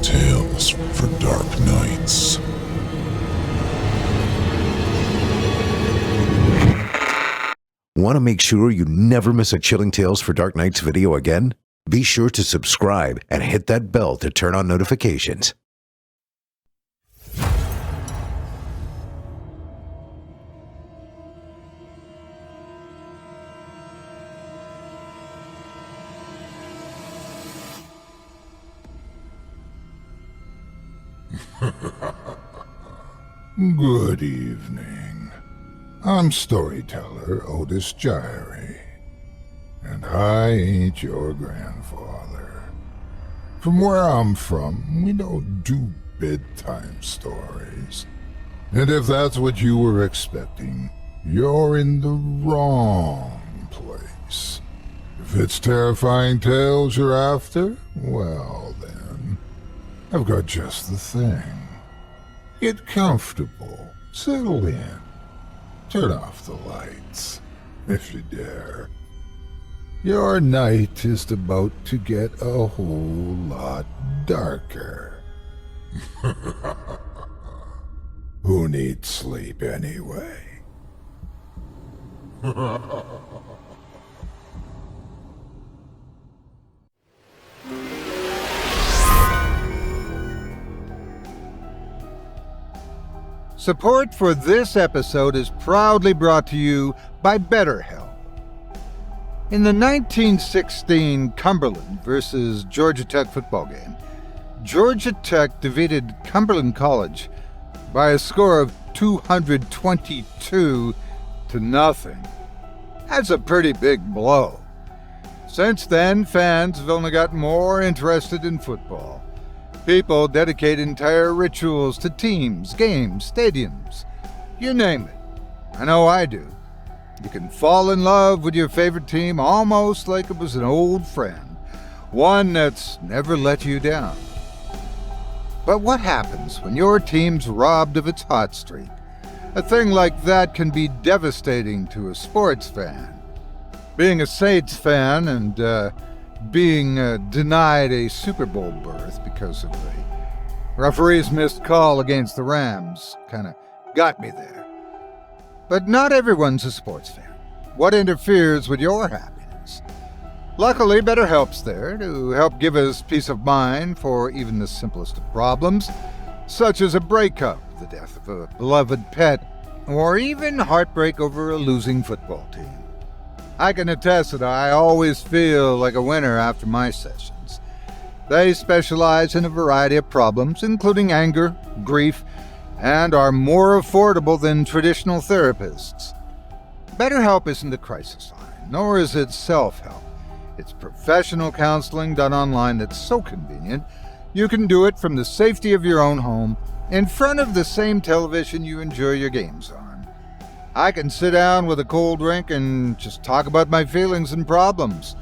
Terrifying tales for dark nights. Want to make sure you never miss a Chilling Tales for Dark Nights video again? Be sure to subscribe and hit that bell to turn on notifications. Good evening. I'm storyteller Otis Jiry, and I ain't your grandfather. From where I'm from, we don't do bedtime stories. And if that's what you were expecting, you're in the wrong place. If it's terrifying tales you're after, well then, I've got just the thing. Get comfortable, settle in, turn off the lights, if you dare. Your night is about to get a whole lot darker. Who needs sleep anyway? Support for this episode is proudly brought to you by BetterHelp. In the 1916 Cumberland versus Georgia Tech football game, Georgia Tech defeated Cumberland College by a score of 222-0. That's a pretty big blow. Since then, fans have only got more interested in football. People dedicate entire rituals to teams, games, stadiums, you name it. I know I do. You can fall in love with your favorite team almost like it was an old friend, one that's never let you down. But what happens when your team's robbed of its hot streak? A thing like that can be devastating to a sports fan. Being a Saints fan and being denied a Super Bowl berth because of the referee's missed call against the Rams kind of got me there. But not everyone's a sports fan. What interferes with your happiness? Luckily, BetterHelp's there to help give us peace of mind for even the simplest of problems, such as a breakup, the death of a beloved pet, or even heartbreak over a losing football team. I can attest that I always feel like a winner after my sessions. They specialize in a variety of problems, including anger, grief, and are more affordable than traditional therapists. BetterHelp isn't a crisis line, nor is it self-help. It's professional counseling done online that's so convenient, you can do it from the safety of your own home, in front of the same television you enjoy your games on. I can sit down with a cold drink and just talk about my feelings and problems.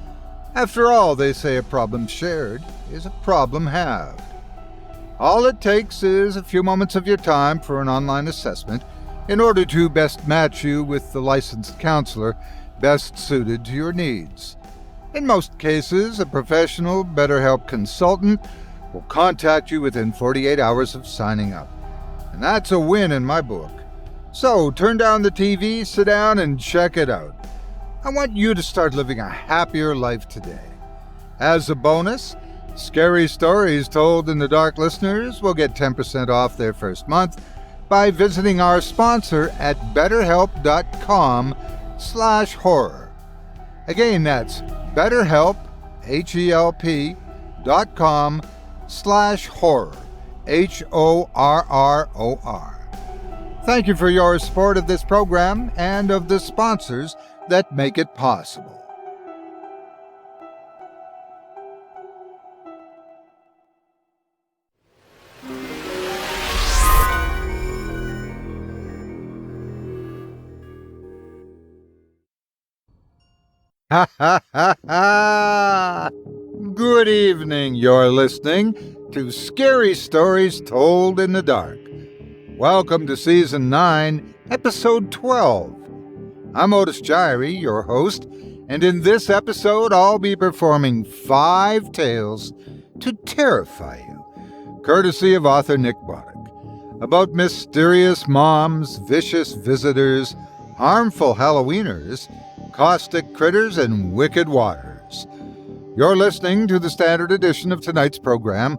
After all, they say a problem shared is a problem halved. All it takes is a few moments of your time for an online assessment in order to best match you with the licensed counselor best suited to your needs. In most cases, a professional BetterHelp consultant will contact you within 48 hours of signing up. And that's a win in my book. So, turn down the TV, sit down, and check it out. I want you to start living a happier life today. As a bonus, Scary Stories Told in the Dark listeners will get 10% off their first month by visiting our sponsor at betterhelp.com/horror. Again, that's betterhelp, HELP.com/horror, HORROR. Thank you for your support of this program and of the sponsors that make it possible. Ha ha ha ha! Good evening, you're listening to Scary Stories Told in the Dark. Welcome to Season 9, Episode 12. I'm Otis Jiry, your host, and in this episode I'll be performing 5 tales to terrify you courtesy of author Nick Botic, about mysterious moms, vicious visitors, harmful Halloweeners, caustic critters, and wicked waters. You're listening to the standard edition of tonight's program.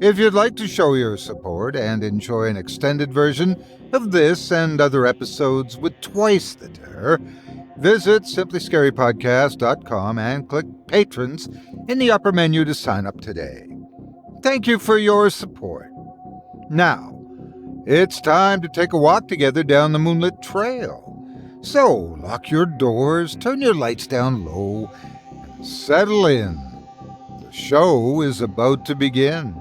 If you'd like to show your support and enjoy an extended version of this and other episodes with twice the terror, visit simplyscarypodcast.com and click Patrons in the upper menu to sign up today. Thank you for your support. Now, it's time to take a walk together down the moonlit trail. So, lock your doors, turn your lights down low, and settle in. The show is about to begin.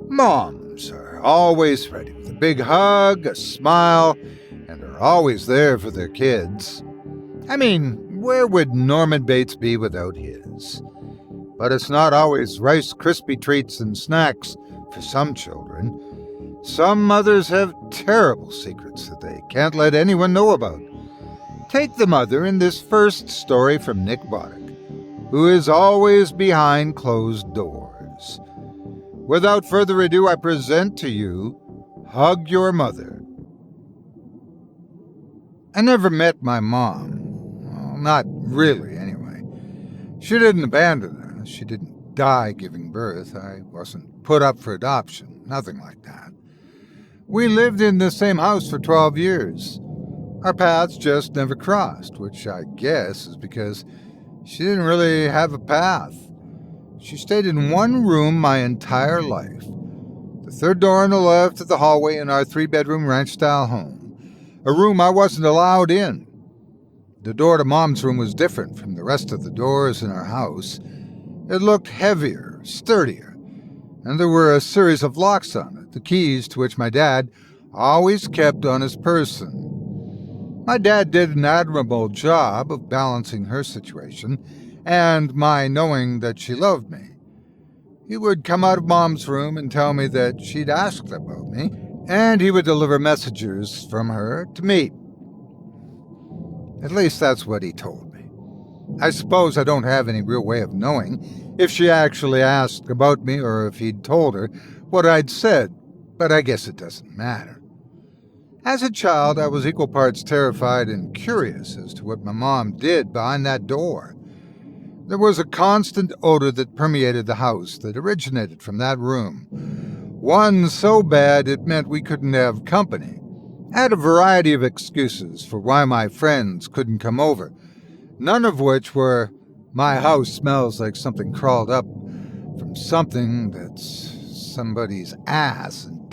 Moms are always ready with a big hug, a smile, and are always there for their kids. I mean, where would Norman Bates be without his? But it's not always Rice Krispie treats and snacks for some children. Some mothers have terrible secrets that they can't let anyone know about. Take the mother in this first story from Nick Botic, who is always behind closed doors. Without further ado, I present to you Hug Your Mother. I never met my mom. Well, not really, anyway. She didn't abandon us. She didn't die giving birth. I wasn't put up for adoption. Nothing like that. We lived in the same house for 12 years. Our paths just never crossed, which I guess is because she didn't really have a path. She stayed in one room my entire life. The third door on the left of the hallway in our 3-bedroom ranch-style home. A room I wasn't allowed in. The door to Mom's room was different from the rest of the doors in our house. It looked heavier, sturdier, and there were a series of locks on it, the keys to which my dad always kept on his person. My dad did an admirable job of balancing her situation and my knowing that she loved me. He would come out of Mom's room and tell me that she'd asked about me, and he would deliver messages from her to me. At least that's what he told me. I suppose I don't have any real way of knowing if she actually asked about me or if he'd told her what I'd said, but I guess it doesn't matter. As a child, I was equal parts terrified and curious as to what my mom did behind that door. There was a constant odor that permeated the house that originated from that room. One so bad it meant we couldn't have company. I had a variety of excuses for why my friends couldn't come over, none of which were, my house smells like something crawled up from something that's somebody's ass and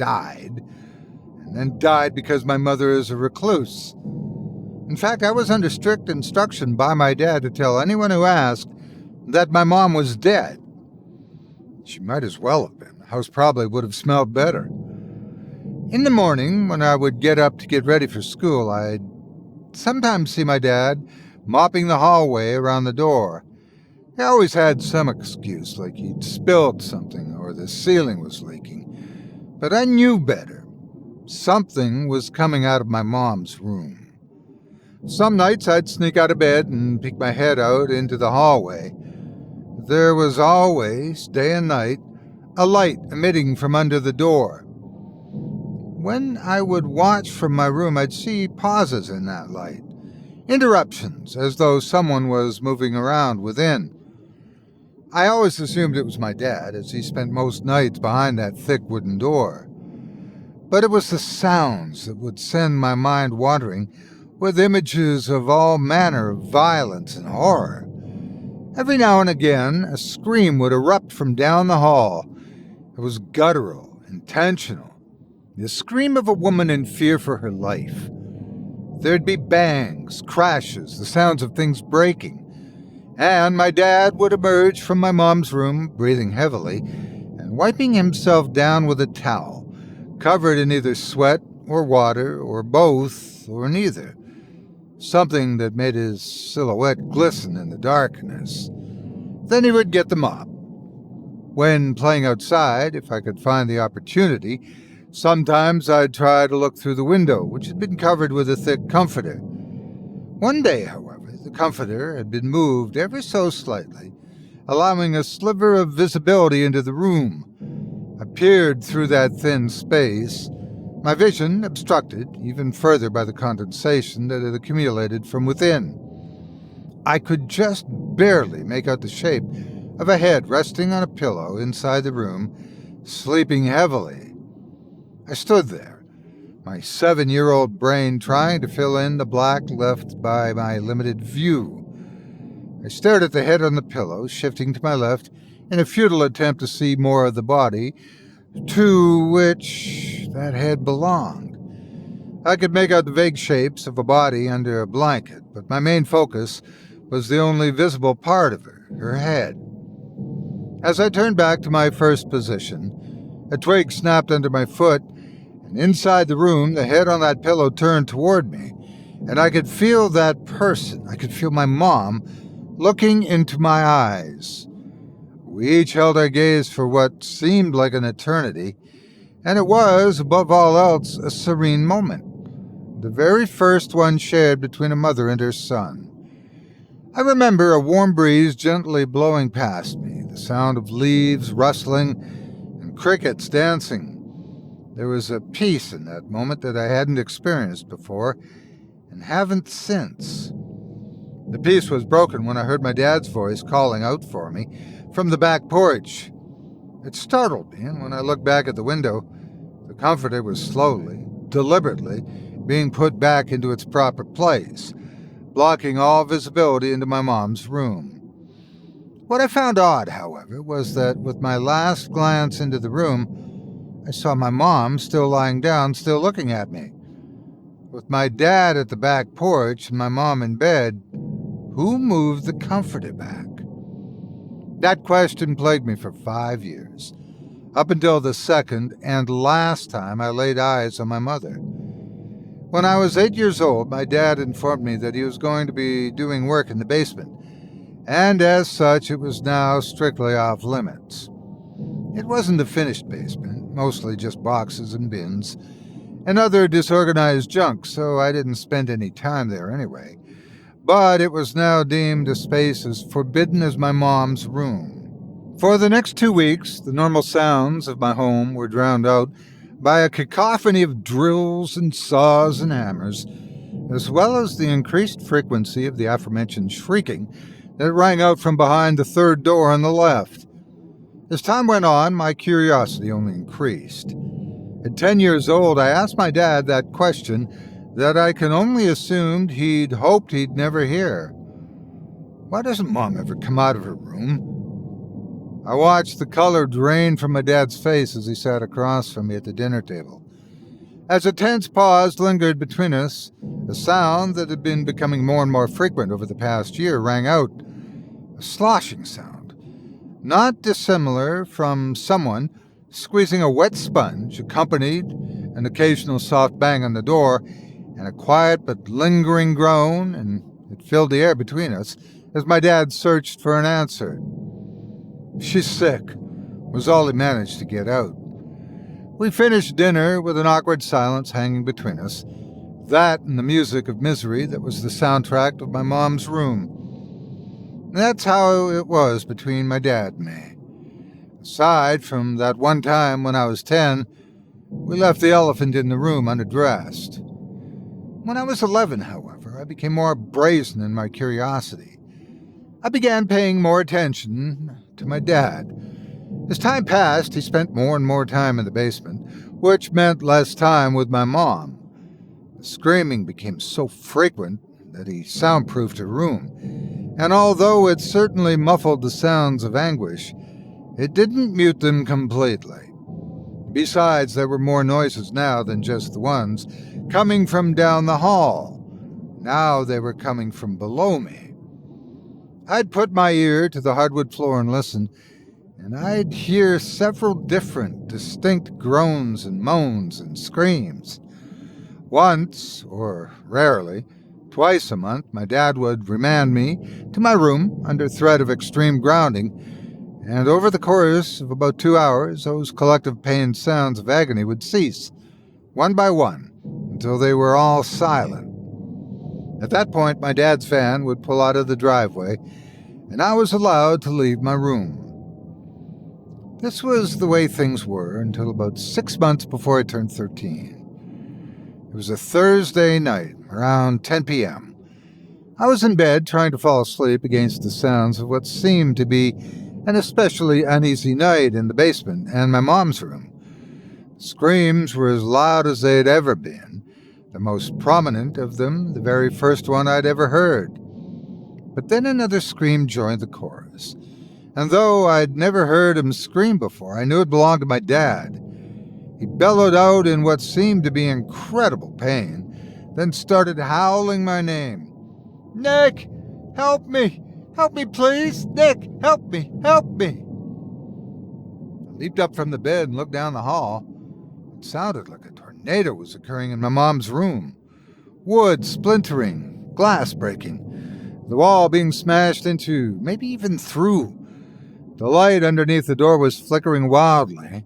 died because my mother is a recluse. In fact, I was under strict instruction by my dad to tell anyone who asked that my mom was dead. She might as well have been. The house probably would have smelled better. In the morning, when I would get up to get ready for school, I'd sometimes see my dad mopping the hallway around the door. He always had some excuse, like he'd spilled something or the ceiling was leaking. But I knew better. Something was coming out of my mom's room. Some nights I'd sneak out of bed and peek my head out into the hallway. There was always, day and night, a light emitting from under the door. When I would watch from my room, I'd see pauses in that light, interruptions, as though someone was moving around within. I always assumed it was my dad, as he spent most nights behind that thick wooden door. But it was the sounds that would send my mind wandering with images of all manner of violence and horror. Every now and again, a scream would erupt from down the hall. It was guttural, intentional, the scream of a woman in fear for her life. There'd be bangs, crashes, the sounds of things breaking, and my dad would emerge from my mom's room, breathing heavily, and wiping himself down with a towel, covered in either sweat or water, or both, or neither. Something that made his silhouette glisten in the darkness. Then he would get the mop. When playing outside, if I could find the opportunity, Sometimes I'd try to look through the window, which had been covered with a thick comforter. One day, however, the comforter had been moved ever so slightly, allowing a sliver of visibility into the room. I peered through that thin space, my vision obstructed even further by the condensation that had accumulated from within. I could just barely make out the shape of a head resting on a pillow inside the room, sleeping heavily. I stood there, my 7-year-old brain trying to fill in the black left by my limited view. I stared at the head on the pillow, shifting to my left in a futile attempt to see more of the body to which that head belonged. I could make out the vague shapes of a body under a blanket, but my main focus was the only visible part of her head. As I turned back to my first position, a twig snapped under my foot, and inside the room, the head on that pillow turned toward me, and I could feel that person. I could feel my mom looking into my eyes. We each held our gaze for what seemed like an eternity, and it was, above all else, a serene moment, the very first one shared between a mother and her son. I remember a warm breeze gently blowing past me, the sound of leaves rustling and crickets dancing. There was a peace in that moment that I hadn't experienced before and haven't since. The peace was broken when I heard my dad's voice calling out for me from the back porch. It startled me, and when I looked back at the window, the comforter was slowly, deliberately, being put back into its proper place, blocking all visibility into my mom's room. What I found odd, however, was that with my last glance into the room, I saw my mom still lying down, still looking at me. With my dad at the back porch and my mom in bed, who moved the comforter back? That question plagued me for 5 years, up until the second and last time I laid eyes on my mother. When I was 8 years old, my dad informed me that he was going to be doing work in the basement, and as such, it was now strictly off limits. It wasn't a finished basement, mostly just boxes and bins, and other disorganized junk, so I didn't spend any time there anyway. But it was now deemed a space as forbidden as my mom's room. For the next 2 weeks, the normal sounds of my home were drowned out by a cacophony of drills and saws and hammers, as well as the increased frequency of the aforementioned shrieking that rang out from behind the third door on the left. As time went on, my curiosity only increased. At 10 years old, I asked my dad that question that I can only assume he'd hoped he'd never hear. Why doesn't Mom ever come out of her room? I watched the color drain from my dad's face as he sat across from me at the dinner table. As a tense pause lingered between us, a sound that had been becoming more and more frequent over the past year rang out, a sloshing sound, not dissimilar from someone squeezing a wet sponge, accompanied an occasional soft bang on the door, and a quiet but lingering groan, and it filled the air between us as my dad searched for an answer. "She's sick," was all he managed to get out. We finished dinner with an awkward silence hanging between us, that and the music of misery that was the soundtrack of my mom's room. That's how it was between my dad and me. Aside from that one time when I was 10, we left the elephant in the room unaddressed. When I was 11, however, I became more brazen in my curiosity. I began paying more attention to my dad. As time passed, he spent more and more time in the basement, which meant less time with my mom. The screaming became so frequent that he soundproofed her room, and although it certainly muffled the sounds of anguish, it didn't mute them completely. Besides, there were more noises now than just the ones coming from down the hall. Now they were coming from below me. I'd put my ear to the hardwood floor and listen, and I'd hear several different, distinct groans and moans and screams. Once, or rarely, twice a month, my dad would remand me to my room under threat of extreme grounding, and over the course of about 2 hours, those collective pain sounds of agony would cease, one by one, until they were all silent. At that point, my dad's van would pull out of the driveway, and I was allowed to leave my room. This was the way things were until about 6 months before I turned 13. It was a Thursday night, around 10 p.m. I was in bed trying to fall asleep against the sounds of what seemed to be an especially uneasy night in the basement and my mom's room. Screams were as loud as they'd ever been, the most prominent of them the very first one I'd ever heard. But then another scream joined the chorus, and though I'd never heard him scream before, I knew it belonged to my dad. He bellowed out in what seemed to be incredible pain, then started howling my name. "Nick! Help me! Help me, please! Nick! Help me! Help me!" I leaped up from the bed and looked down the hall. It sounded like a tornado was occurring in my mom's room. Wood splintering, glass breaking, the wall being smashed into, maybe even through. The light underneath the door was flickering wildly.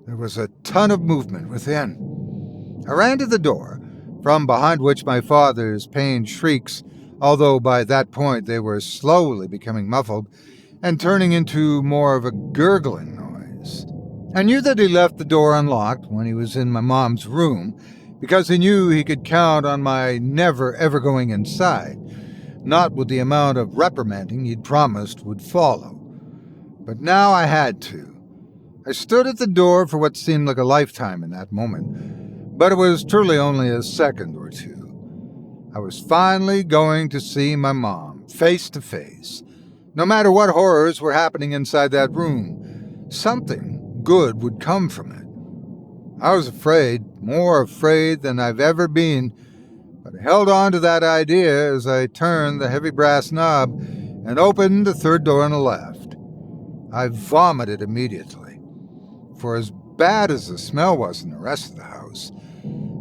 There was a ton of movement within. I ran to the door, from behind which my father's pained shrieks, although by that point they were slowly becoming muffled and turning into more of a gurgling noise. I knew that he left the door unlocked when he was in my mom's room because he knew he could count on my never ever going inside, not with the amount of reprimanding he'd promised would follow. But now I had to. I stood at the door for what seemed like a lifetime in that moment, but it was truly only a second or two. I was finally going to see my mom, face to face. No matter what horrors were happening inside that room, something good would come from it. I was afraid, more afraid than I've ever been, but I held on to that idea as I turned the heavy brass knob and opened the third door on the left. I vomited immediately. For as bad as the smell was in the rest of the house,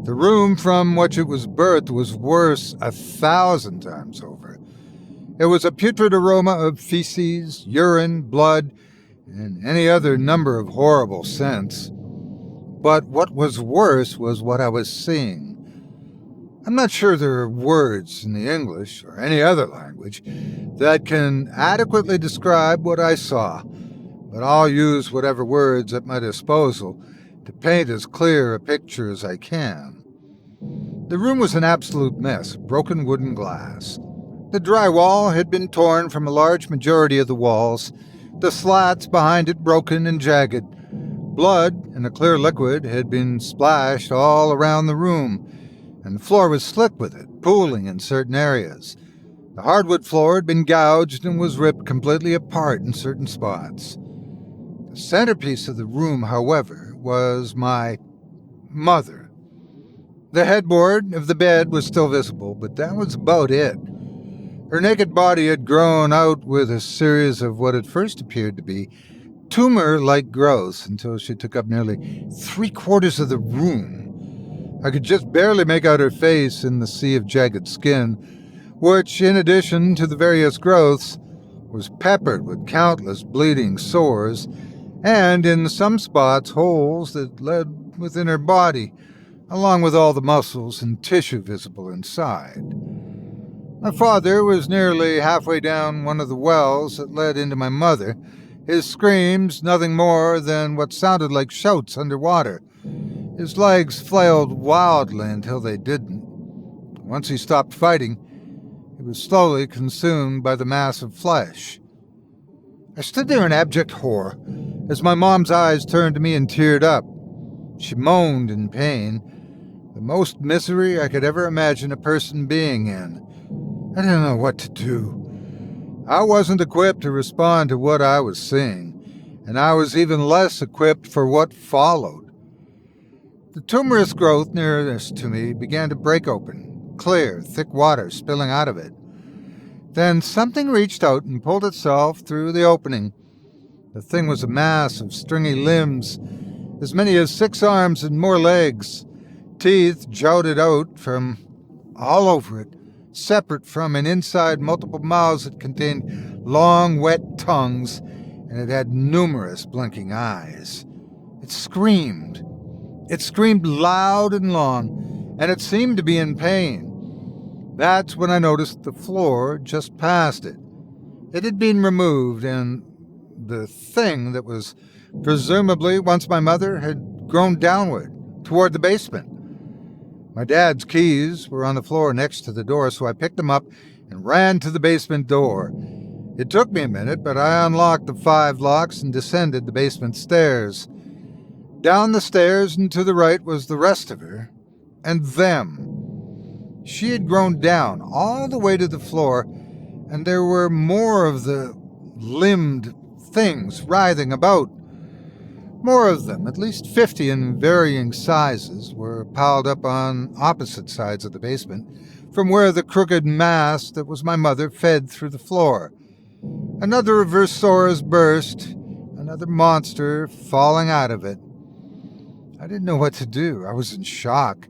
the room from which it was birthed was worse 1,000 times over. It was a putrid aroma of feces, urine, blood, and any other number of horrible scents. But what was worse was what I was seeing. I'm not sure there are words in the English or any other language that can adequately describe what I saw, but I'll use whatever words at my disposal to paint as clear a picture as I can. The room was an absolute mess of broken wooden glass. The drywall had been torn from a large majority of the walls, the slats behind it broken and jagged. Blood and a clear liquid had been splashed all around the room, and the floor was slick with it, pooling in certain areas. The hardwood floor had been gouged and was ripped completely apart in certain spots. The centerpiece of the room, however, was my mother. The headboard of the bed was still visible, but that was about it. Her naked body had grown out with a series of what at first appeared to be tumor-like growths until she took up nearly 3/4 of the room. I could just barely make out her face in the sea of jagged skin, which, in addition to the various growths, was peppered with countless bleeding sores, and in some spots holes that led within her body, along with all the muscles and tissue visible inside. My father was nearly halfway down one of the wells that led into my mother, his screams nothing more than what sounded like shouts underwater. His legs flailed wildly until they didn't. Once he stopped fighting, he was slowly consumed by the mass of flesh. I stood there in abject horror as my mom's eyes turned to me and teared up. She moaned in pain, the most misery I could ever imagine a person being in. I didn't know what to do. I wasn't equipped to respond to what I was seeing, and I was even less equipped for what followed. The tumorous growth nearest to me began to break open, clear, thick water spilling out of it. Then something reached out and pulled itself through the opening. The thing was a mass of stringy limbs, as many as 6 arms and more legs. Teeth jouted out from all over it, separate from and inside multiple mouths that contained long, wet tongues, and it had numerous blinking eyes. It screamed. It screamed loud and long, and it seemed to be in pain. That's when I noticed the floor just past it. It had been removed, and the thing that was presumably once my mother had grown downward toward the basement. My dad's keys were on the floor next to the door, so I picked them up and ran to the basement door. It took me a minute, but I unlocked the 5 locks and descended the basement stairs. Down the stairs and to the right was the rest of her, and them. She had grown down all the way to the floor, and there were more of the limbed things writhing about. More of them, at least 50 in varying sizes, were piled up on opposite sides of the basement, from where the crooked mass that was my mother fed through the floor. Another of her sores burst, another monster falling out of it. I didn't know what to do. I was in shock.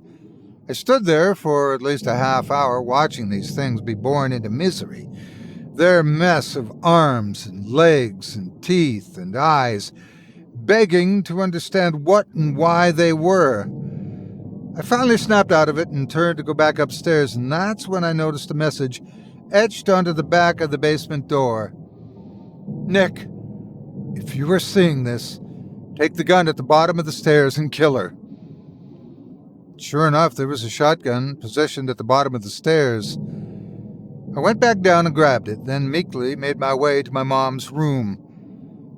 I stood there for at least a half hour watching these things be born into misery. Their mess of arms and legs and teeth and eyes, begging to understand what and why they were. I finally snapped out of it and turned to go back upstairs, and that's when I noticed a message etched onto the back of the basement door. "Nick, if you are seeing this, take the gun at the bottom of the stairs and kill her." Sure enough, there was a shotgun positioned at the bottom of the stairs. I went back down and grabbed it, then meekly made my way to my mom's room.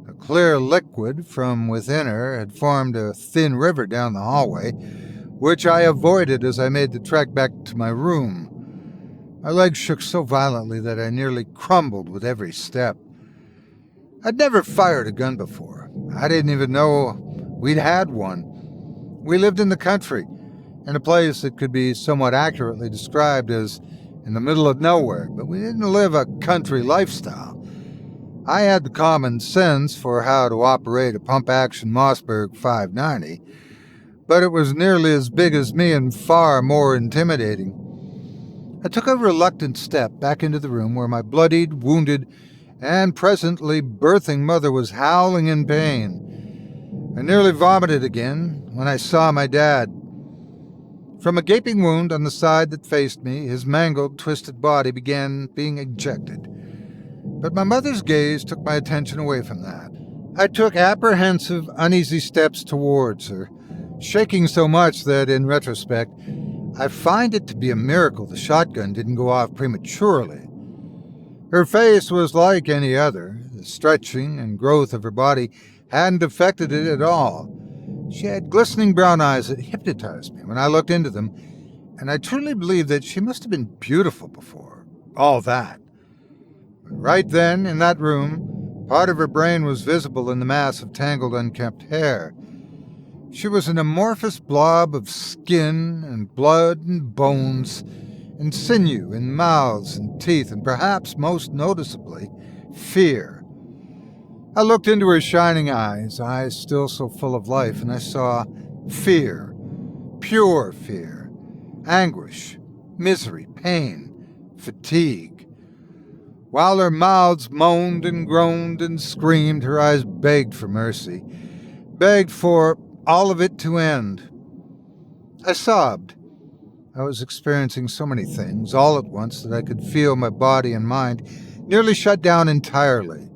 A clear liquid from within her had formed a thin river down the hallway, which I avoided as I made the trek back to my room. My legs shook so violently that I nearly crumbled with every step. I'd never fired a gun before. I didn't even know we'd had one. We lived in the country, in a place that could be somewhat accurately described as in the middle of nowhere, but we didn't live a country lifestyle. I had the common sense for how to operate a pump-action Mossberg 590, but it was nearly as big as me and far more intimidating. I took a reluctant step back into the room where my bloodied, wounded, and presently birthing mother was howling in pain. I nearly vomited again when I saw my dad. From a gaping wound on the side that faced me, his mangled, twisted body began being ejected. But my mother's gaze took my attention away from that. I took apprehensive, uneasy steps towards her, shaking so much that, in retrospect, I find it to be a miracle the shotgun didn't go off prematurely. Her face was like any other. The stretching and growth of her body hadn't affected it at all. She had glistening brown eyes that hypnotized me when I looked into them, and I truly believe that she must have been beautiful before all that. But right then, in that room, part of her brain was visible in the mass of tangled, unkempt hair. She was an amorphous blob of skin and blood and bones and sinew and mouths and teeth, and perhaps most noticeably, fear. I looked into her shining eyes still so full of life, and I saw fear, pure fear, anguish, misery, pain, fatigue. While her mouths moaned and groaned and screamed, her eyes begged for mercy, begged for all of it to end. I sobbed. I was experiencing so many things all at once that I could feel my body and mind nearly shut down entirely.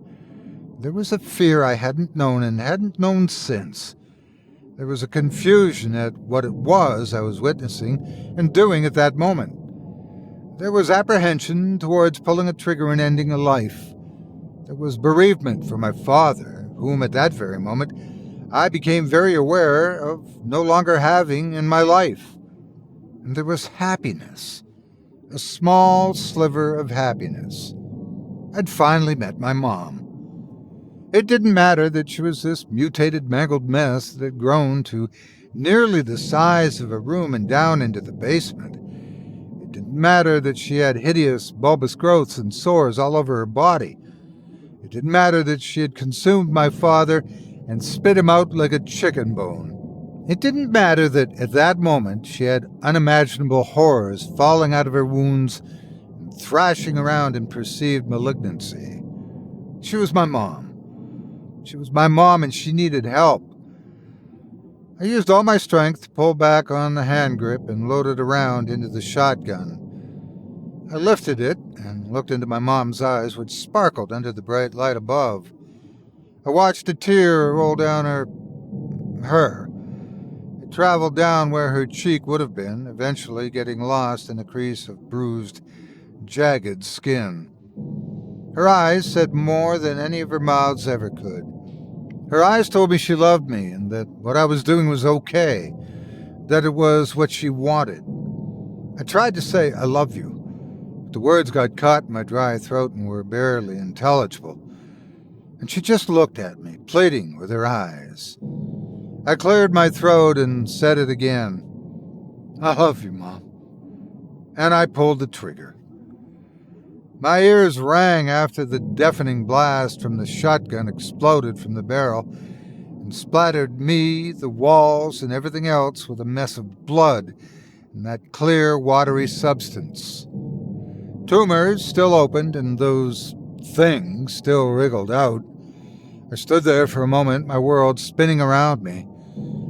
There was a fear I hadn't known and hadn't known since. There was a confusion at what it was I was witnessing and doing at that moment. There was apprehension towards pulling a trigger and ending a life. There was bereavement for my father, whom at that very moment I became very aware of no longer having in my life. And there was happiness, a small sliver of happiness. I'd finally met my mom. It didn't matter that she was this mutated, mangled mess that had grown to nearly the size of a room and down into the basement. It didn't matter that she had hideous, bulbous growths and sores all over her body. It didn't matter that she had consumed my father and spit him out like a chicken bone. It didn't matter that at that moment she had unimaginable horrors falling out of her wounds and thrashing around in perceived malignancy. She was my mom. She was my mom and she needed help. I used all my strength to pull back on the hand grip and load it around into the shotgun. I lifted it and looked into my mom's eyes, which sparkled under the bright light above. I watched a tear roll down her. It traveled down where her cheek would have been, eventually getting lost in a crease of bruised, jagged skin. Her eyes said more than any of her mouths ever could. Her eyes told me she loved me and that what I was doing was okay, that it was what she wanted. I tried to say, "I love you," but the words got caught in my dry throat and were barely intelligible. And she just looked at me, pleading with her eyes. I cleared my throat and said it again. "I love you, Mom." And I pulled the trigger. My ears rang after the deafening blast from the shotgun exploded from the barrel and splattered me, the walls, and everything else with a mess of blood and that clear, watery substance. Tumors still opened and those things still wriggled out. I stood there for a moment, my world spinning around me.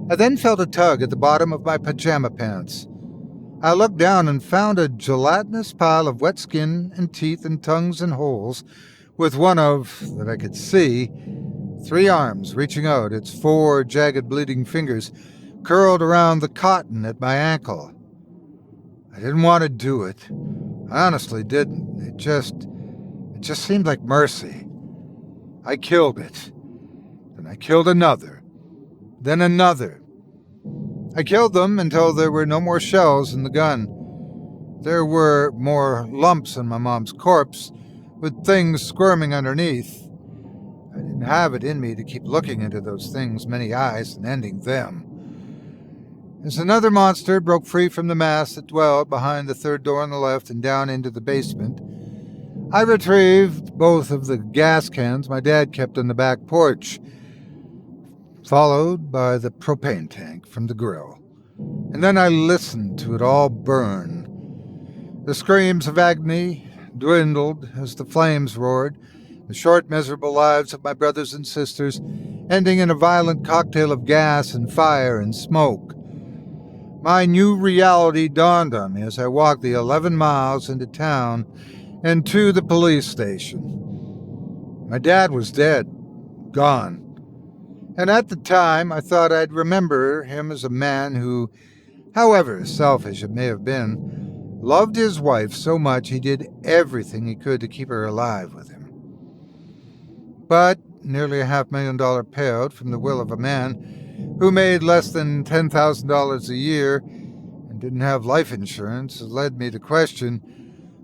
I then felt a tug at the bottom of my pajama pants. I looked down and found a gelatinous pile of wet skin and teeth and tongues and holes, with one of, that I could see, 3 arms reaching out, its 4 jagged bleeding fingers curled around the cotton at my ankle. I didn't want to do it. I honestly didn't. It just seemed like mercy. I killed it. Then I killed another. Then another. I killed them until there were no more shells in the gun. There were more lumps in my mom's corpse, with things squirming underneath. I didn't have it in me to keep looking into those things' many eyes and ending them. As another monster broke free from the mass that dwelled behind the 3rd door on the left and down into the basement, I retrieved both of the gas cans my dad kept on the back porch, followed by the propane tank from the grill. And then I listened to it all burn. The screams of agony dwindled as the flames roared, the short, miserable lives of my brothers and sisters ending in a violent cocktail of gas and fire and smoke. My new reality dawned on me as I walked the 11 miles into town and to the police station. My dad was dead, gone. And at the time, I thought I'd remember him as a man who, however selfish it may have been, loved his wife so much he did everything he could to keep her alive with him. But nearly a $500,000 payout from the will of a man who made less than $10,000 a year and didn't have life insurance led me to question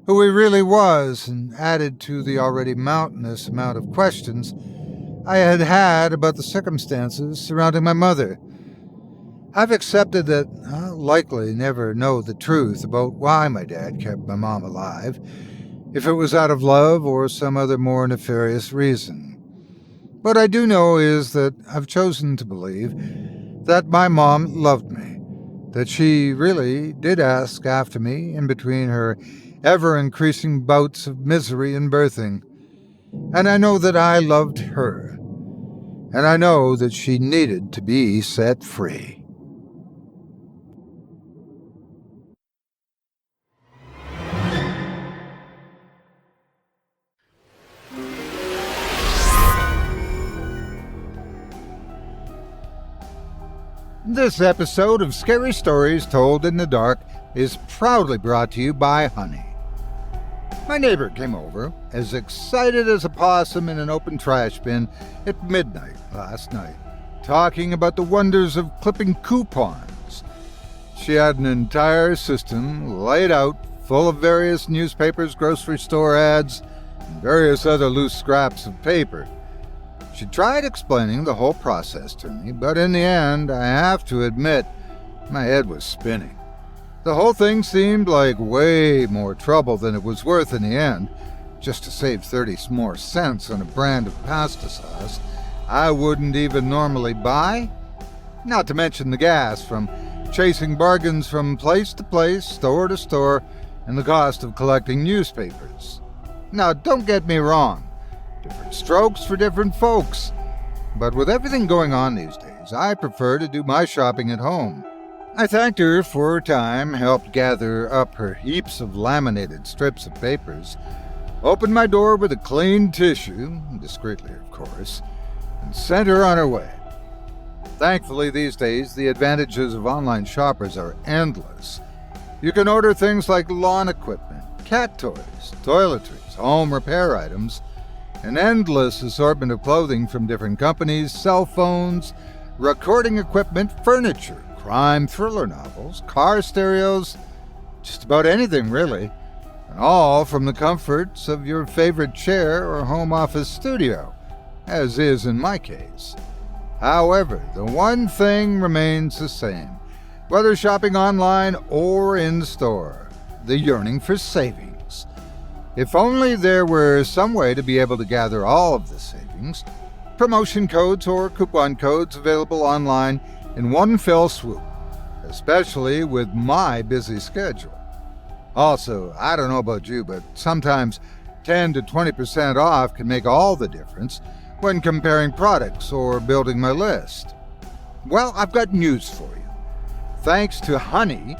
who he really was and added to the already mountainous amount of questions I had about the circumstances surrounding my mother. I've accepted that I'll likely never know the truth about why my dad kept my mom alive, if it was out of love or some other more nefarious reason. What I do know is that I've chosen to believe that my mom loved me, that she really did ask after me in between her ever-increasing bouts of misery and birthing. And I know that I loved her. And I know that she needed to be set free. This episode of Scary Stories Told in the Dark is proudly brought to you by Honey. My neighbor came over, as excited as a possum in an open trash bin at midnight last night, talking about the wonders of clipping coupons. She had an entire system laid out full of various newspapers, grocery store ads, and various other loose scraps of paper. She tried explaining the whole process to me, but in the end, I have to admit, my head was spinning. The whole thing seemed like way more trouble than it was worth in the end. Just to save 30 more cents on a brand of pasta sauce I wouldn't even normally buy. Not to mention the gas from chasing bargains from place to place, store to store, and the cost of collecting newspapers. Now, don't get me wrong. Different strokes for different folks. but with everything going on these days, I prefer to do my shopping at home. I thanked her for her time, helped gather up her heaps of laminated strips of papers, opened my door with a clean tissue, discreetly of course, and sent her on her way. Thankfully these days, the advantages of online shoppers are endless. You can order things like lawn equipment, cat toys, toiletries, home repair items, an endless assortment of clothing from different companies, cell phones, recording equipment, furniture, crime thriller novels, car stereos, just about anything really, and all from the comforts of your favorite chair or home office studio, as is in my case. However, the one thing remains the same, whether shopping online or in store: the yearning for savings. If only there were some way to be able to gather all of the savings, promotion codes or coupon codes available online in one fell swoop, especially with my busy schedule. Also, I don't know about you, but sometimes 10 to 20% off can make all the difference when comparing products or building my list. Well, I've got news for you. Thanks to Honey,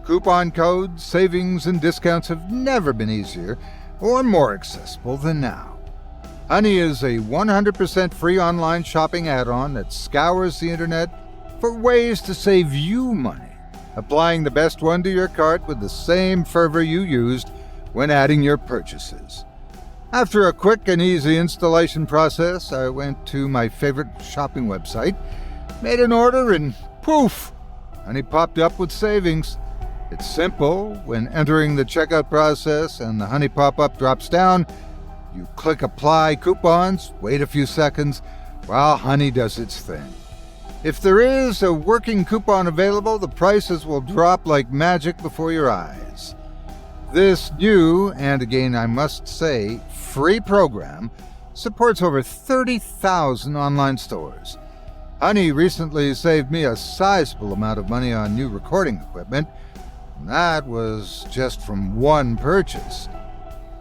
coupon codes, savings, and discounts have never been easier or more accessible than now. Honey is a 100% free online shopping add-on that scours the internet for ways to save you money, applying the best one to your cart with the same fervor you used when adding your purchases. After a quick and easy installation process, I went to my favorite shopping website, made an order, and poof! Honey popped up with savings. It's simple. When entering the checkout process and the Honey pop-up drops down, you click Apply Coupons, wait a few seconds, while Honey does its thing. If there is a working coupon available, the prices will drop like magic before your eyes. This new, and again I must say, free program supports over 30,000 online stores. Honey recently saved me a sizable amount of money on new recording equipment, and that was just from one purchase.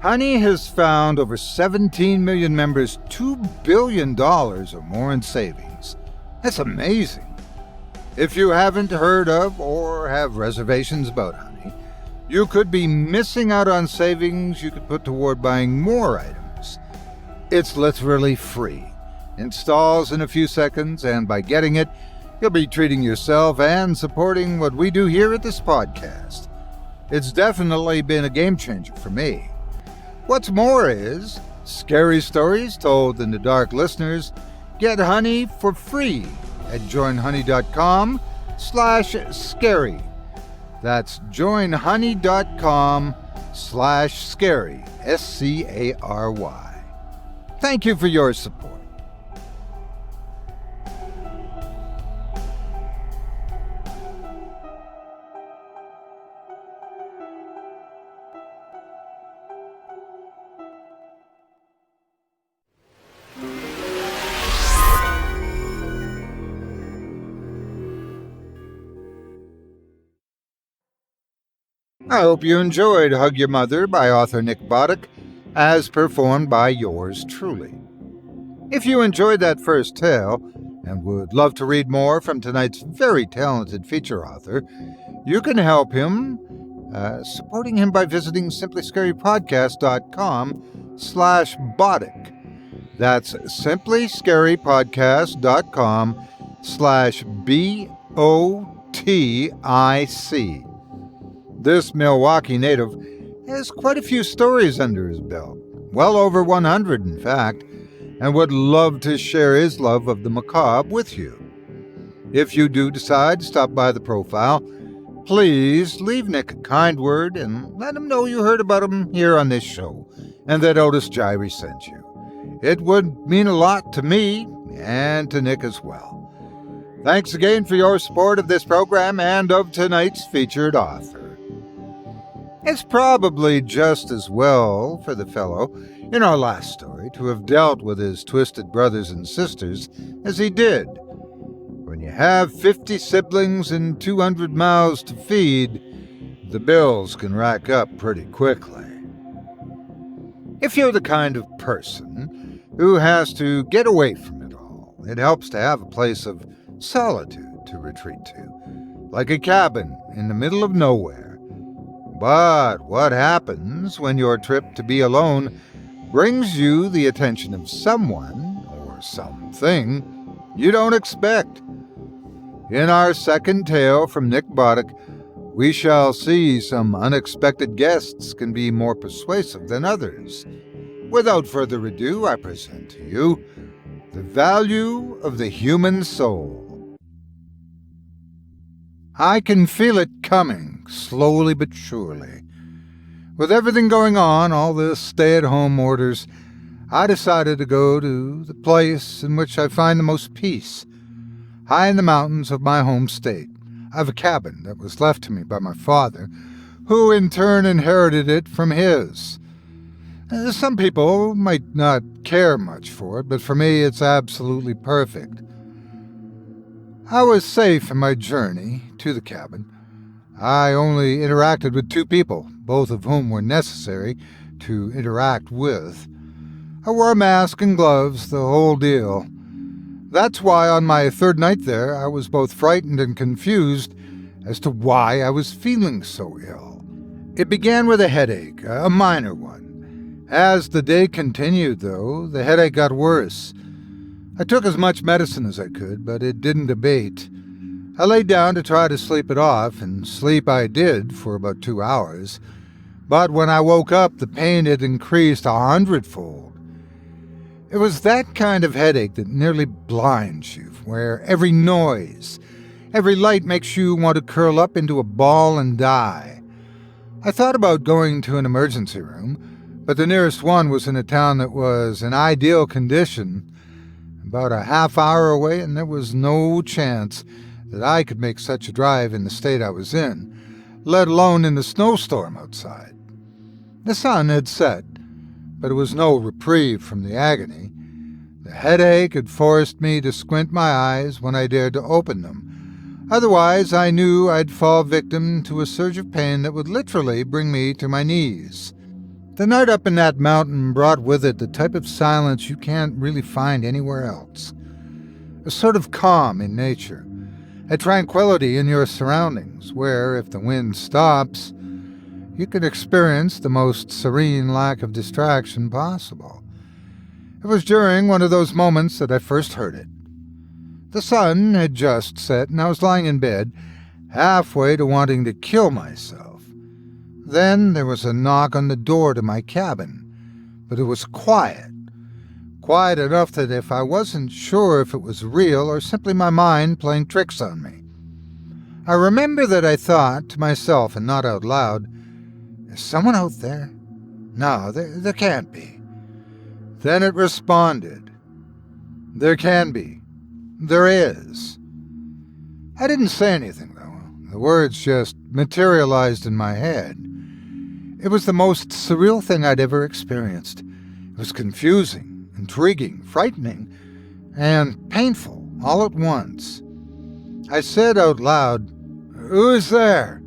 Honey has found over 17 million members $2 billion or more in savings. That's amazing. If you haven't heard of or have reservations about Honey, you could be missing out on savings you could put toward buying more items. It's literally free, installs in a few seconds, and by getting it, you'll be treating yourself and supporting what we do here at this podcast. It's definitely been a game changer for me. What's more is, scary stories told in the dark listeners get Honey for free at joinhoney.com/scary. That's joinhoney.com/scary, SCARY. Thank you for your support. I hope you enjoyed Hug Your Mother by author Nick Botic, as performed by yours truly. If you enjoyed that first tale and would love to read more from tonight's very talented feature author, you can help him, supporting him by visiting simplyscarypodcast.com/Botic. That's simplyscarypodcast.com/BOTIC. This Milwaukee native has quite a few stories under his belt, well over 100 in fact, and would love to share his love of the macabre with you. If you do decide to stop by the profile, please leave Nick a kind word and let him know you heard about him here on this show and that Otis Jiry sent you. It would mean a lot to me and to Nick as well. Thanks again for your support of this program and of tonight's featured author. It's probably just as well for the fellow in our last story to have dealt with his twisted brothers and sisters as he did. When you have 50 siblings and 200 mouths to feed, the bills can rack up pretty quickly. If you're the kind of person who has to get away from it all It helps to have a place of solitude to retreat to, like a cabin in the middle of nowhere. But what happens when your trip to be alone brings you the attention of someone or something you don't expect? In our second tale from Nick Botic, we shall see some unexpected guests can be more persuasive than others. Without further ado, I present to you The Value of the Human Soul. I can feel it coming, slowly but surely. With everything going on, all the stay-at-home orders, I decided to go to the place in which I find the most peace, high in the mountains of my home state. I have a cabin that was left to me by my father, who in turn inherited it from his. Some people might not care much for it, but for me it's absolutely perfect. I was safe in my journey to the cabin. I only interacted with 2 people, both of whom were necessary to interact with. I wore a mask and gloves, the whole deal. That's why on my 3rd night there, I was both frightened and confused as to why I was feeling so ill. It began with a headache, a minor one. As the day continued, though, the headache got worse. I took as much medicine as I could, but it didn't abate. I lay down to try to sleep it off, and sleep I did for about 2 hours. But when I woke up, the pain had increased 100-fold. It was that kind of headache that nearly blinds you, where every noise, every light makes you want to curl up into a ball and die. I thought about going to an emergency room, but the nearest one was in a town that was in ideal condition, about a half-hour away, and there was no chance that I could make such a drive in the state I was in, let alone in the snowstorm outside. The sun had set, but it was no reprieve from the agony. The headache had forced me to squint my eyes when I dared to open them. Otherwise, I knew I'd fall victim to a surge of pain that would literally bring me to my knees. The night up in that mountain brought with it the type of silence you can't really find anywhere else. A sort of calm in nature, a tranquility in your surroundings, where, if the wind stops, you can experience the most serene lack of distraction possible. It was during one of those moments that I first heard it. The sun had just set, and I was lying in bed, halfway to wanting to kill myself. Then there was a knock on the door to my cabin, but it was quiet. Quiet enough that if I wasn't sure if it was real or simply my mind playing tricks on me. I remember that I thought to myself, and not out loud, "Is someone out there? No, there can't be." Then it responded, "There can be. There is." I didn't say anything, though. The words just materialized in my head. It was the most surreal thing I'd ever experienced. It was confusing, intriguing, frightening, and painful all at once. I said out loud, "Who is there?"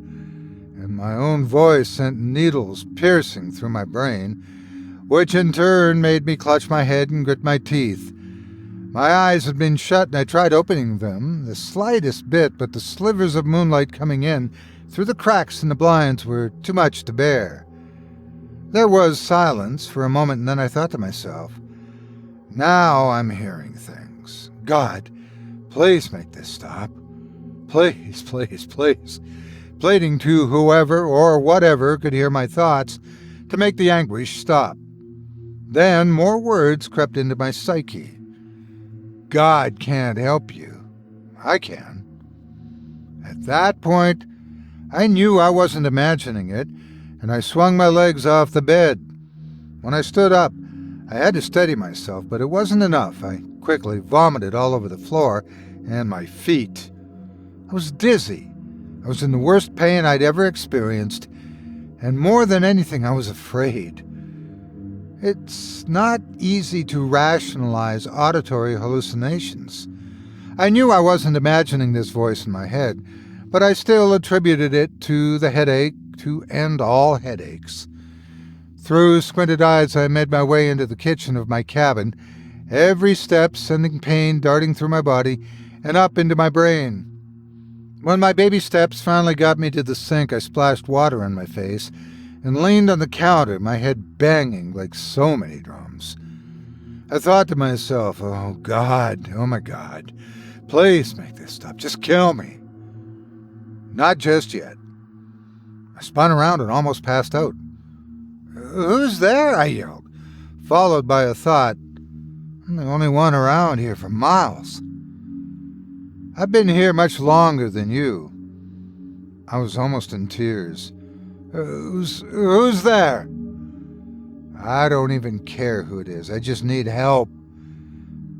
And my own voice sent needles piercing through my brain, which in turn made me clutch my head and grit my teeth. My eyes had been shut, and I tried opening them, the slightest bit, but the slivers of moonlight coming in through the cracks in the blinds were too much to bear. There was silence for a moment, and then I thought to myself, "Now I'm hearing things. God, please make this stop. Please, please, please." Pleading to whoever or whatever could hear my thoughts to make the anguish stop. Then more words crept into my psyche. God can't help you. I can. At that point, I knew I wasn't imagining it, and I swung my legs off the bed. When I stood up, I had to steady myself, but it wasn't enough. I quickly vomited all over the floor and my feet. I was dizzy. I was in the worst pain I'd ever experienced, and more than anything, I was afraid. It's not easy to rationalize auditory hallucinations. I knew I wasn't imagining this voice in my head, but I still attributed it to the headache to end all headaches. Through squinted eyes, I made my way into the kitchen of my cabin every step sending pain darting through my body and up into my brain. When my baby steps finally got me to the sink, I splashed water on my face and leaned on the counter, my head banging like so many drums. I thought to myself, oh my God, please make this stop, just kill me. Not just yet. I spun around and almost passed out. Who's there? I yelled, followed by a thought, I'm the only one around here for miles. I've been here much longer than you. I was almost in tears. Who's there? I don't even care who it is. I just need help.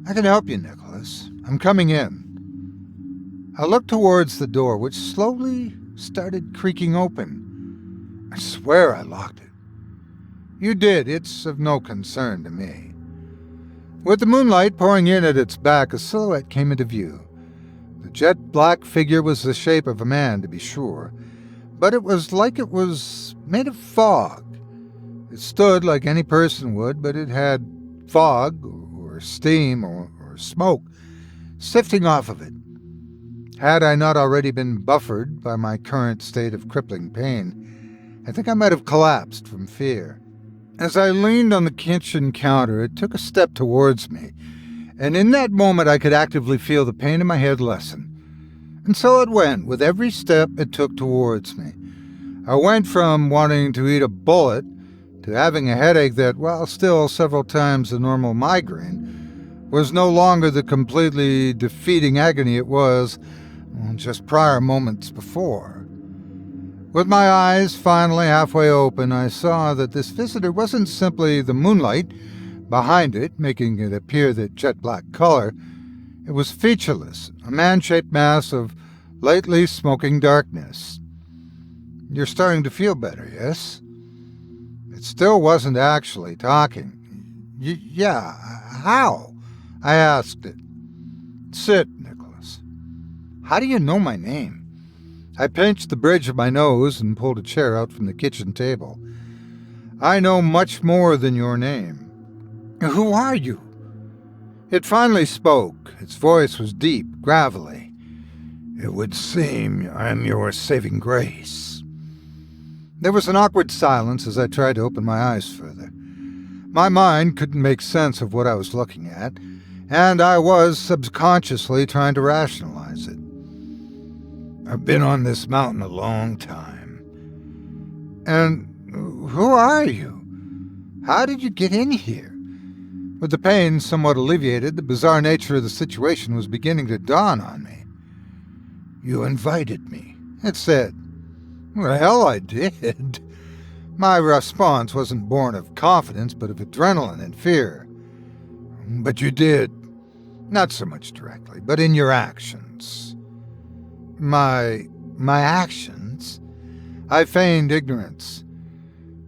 I can help you, Nicholas. I'm coming in. I looked towards the door, which slowly started creaking open. I swear I locked it. You did. It's of no concern to me. With the moonlight pouring in at its back, a silhouette came into view. The jet-black figure was the shape of a man, to be sure, but it was like it was made of fog. It stood like any person would, but it had fog, or steam, or smoke sifting off of it. Had I not already been buffered by my current state of crippling pain, I think I might have collapsed from fear. As I leaned on the kitchen counter, it took a step towards me, and in that moment I could actively feel the pain in my head lessen. And so it went, with every step it took towards me. I went from wanting to eat a bullet to having a headache that, while still several times the normal migraine, was no longer the completely defeating agony it was just prior moments before. With my eyes finally halfway open, I saw that this visitor wasn't simply the moonlight behind it, making it appear that jet-black color. It was featureless, a man-shaped mass of lately smoking darkness. You're starting to feel better, yes? It still wasn't actually talking. Yeah, how? I asked it. Sit, Nicholas. How do you know my name? I pinched the bridge of my nose and pulled a chair out from the kitchen table. I know much more than your name. Who are you? It finally spoke. Its voice was deep, gravelly. It would seem I'm your saving grace. There was an awkward silence as I tried to open my eyes further. My mind couldn't make sense of what I was looking at, and I was subconsciously trying to rationalize it. I've been on this mountain a long time. And who are you? How did you get in here? With the pain somewhat alleviated, the bizarre nature of the situation was beginning to dawn on me. You invited me, it said. Well, hell, I did. My response wasn't born of confidence, but of adrenaline and fear. But you did. Not so much directly, but in your actions. My actions? I feigned ignorance.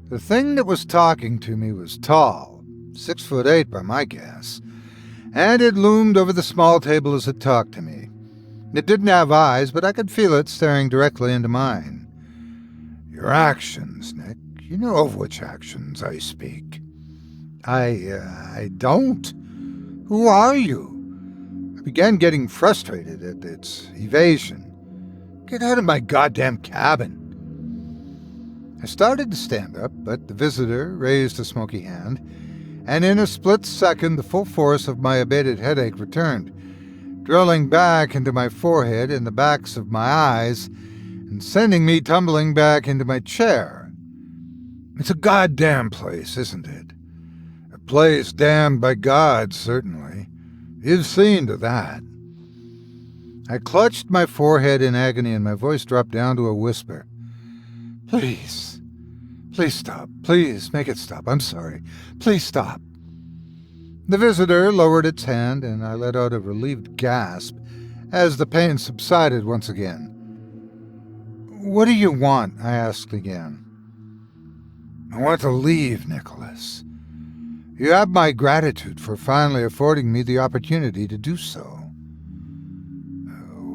The thing that was talking to me was tall, 6'8" by my guess, and it loomed over the small table as it talked to me. It didn't have eyes, but I could feel it staring directly into mine. Your actions, Nick. You know of which actions I speak. I don't. Who are you? I began getting frustrated at its evasion. Get out of my goddamn cabin. I started to stand up, but the visitor raised a smoky hand, and in a split second the full force of my abated headache returned, drilling back into my forehead and the backs of my eyes, and sending me tumbling back into my chair. It's a goddamn place, isn't it? A place damned by God, certainly. You've seen to that. I clutched my forehead in agony and my voice dropped down to a whisper. Please. Please stop. Please make it stop. I'm sorry. Please stop. The visitor lowered its hand and I let out a relieved gasp as the pain subsided once again. What do you want? I asked again. I want to leave, Nicholas. You have my gratitude for finally affording me the opportunity to do so.